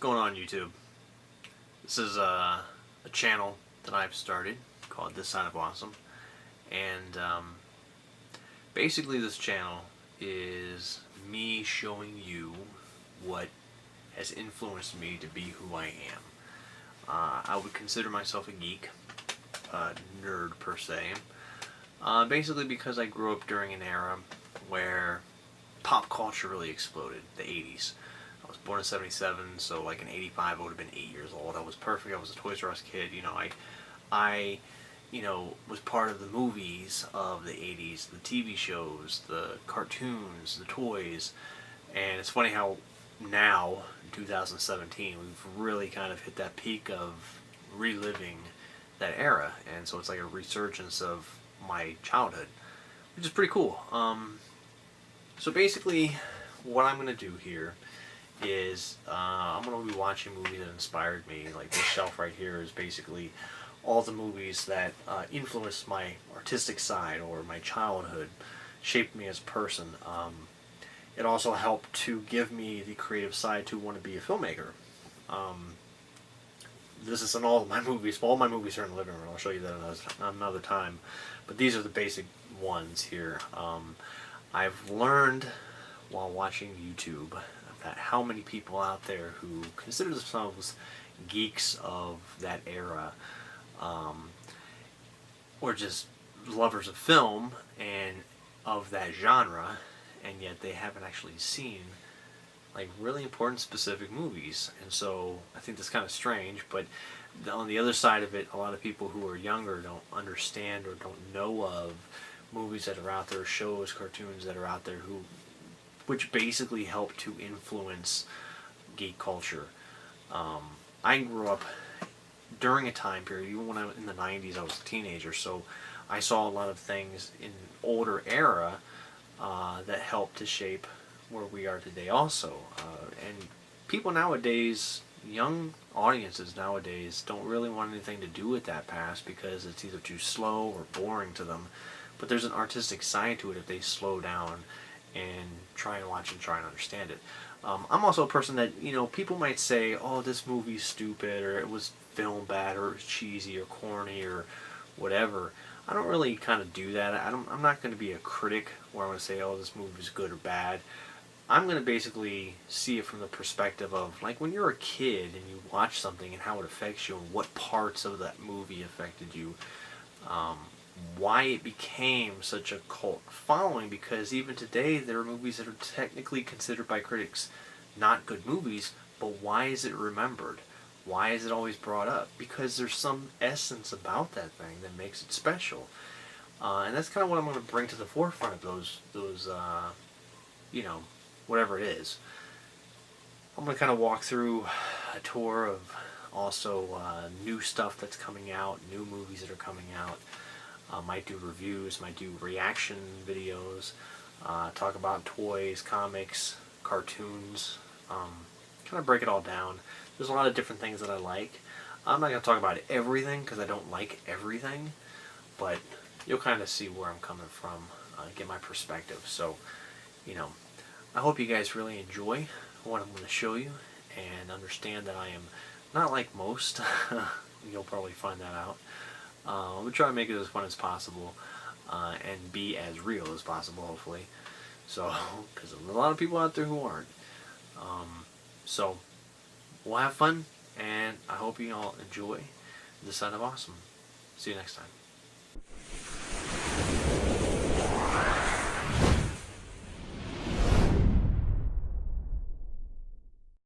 going on, YouTube? This is a channel that I've started called This Side of Awesome, and basically this channel is me showing you what has influenced me to be who I am. I would consider myself a geek, nerd per se, basically because I grew up during an era where pop culture really exploded, the 80s. I was born in 77, so like in 85 I would have been 8 years old. I was perfect. I was a Toys R Us kid. I was part of the movies of the 80s, the TV shows, the cartoons, the toys. And it's funny how now, in 2017, we've really kind of hit that peak of reliving that era. And so it's like a resurgence of my childhood, which is pretty cool. So basically, what I'm going to do here is I'm going to be watching movies that inspired me. Like this shelf right here is basically all the movies that influenced my artistic side or my childhood, shaped me as a person. It also helped to give me the creative side to want to be a filmmaker. This isn't all of my movies. All my movies are in the living room. I'll show you that another time. But these are the basic ones here. I've learned while watching YouTube that how many people out there who consider themselves geeks of that era, or just lovers of film and of that genre, and yet they haven't actually seen like really important specific movies. And so I think that's kind of strange, but on the other side of it, a lot of people who are younger don't understand or don't know of movies that are out there, shows, cartoons that are out there which basically help to influence geek culture. I grew up during a time period, even when I was in the 90s, I was a teenager, so I saw a lot of things in an older era that helped to shape where we are today also. And people nowadays, young audiences nowadays, don't really want anything to do with that past because it's either too slow or boring to them. But there's an artistic side to it if they slow down and try and watch and try and understand it. I'm also a person that, people might say, oh, this movie's stupid, or it was filmed bad, or it's cheesy, or corny, or whatever. I don't really kind of do that. I'm not going to be a critic where I'm going to say, oh, this movie's good or bad. I'm going to basically see it from the perspective of, like, when you're a kid and you watch something and how it affects you and what parts of that movie affected you. Why it became such a cult following, because even today there are movies that are technically considered by critics not good movies, but why is it remembered? Why is it always brought up? Because there's some essence about that thing that makes it special. And that's kind of what I'm going to bring to the forefront of those whatever it is. I'm going to kind of walk through a tour of also new stuff that's coming out, new movies that are coming out. Might do reviews, might do reaction videos, talk about toys, comics, cartoons, kind of break it all down. There's a lot of different things that I like. I'm not going to talk about everything because I don't like everything, but you'll kind of see where I'm coming from, get my perspective. So, I hope you guys really enjoy what I'm going to show you and understand that I am not like most. You'll probably find that out. We'll try to make it as fun as possible and be as real as possible, hopefully. So, because there's a lot of people out there who aren't. So, we'll have fun, and I hope you all enjoy This Side of Awesome. See you next time.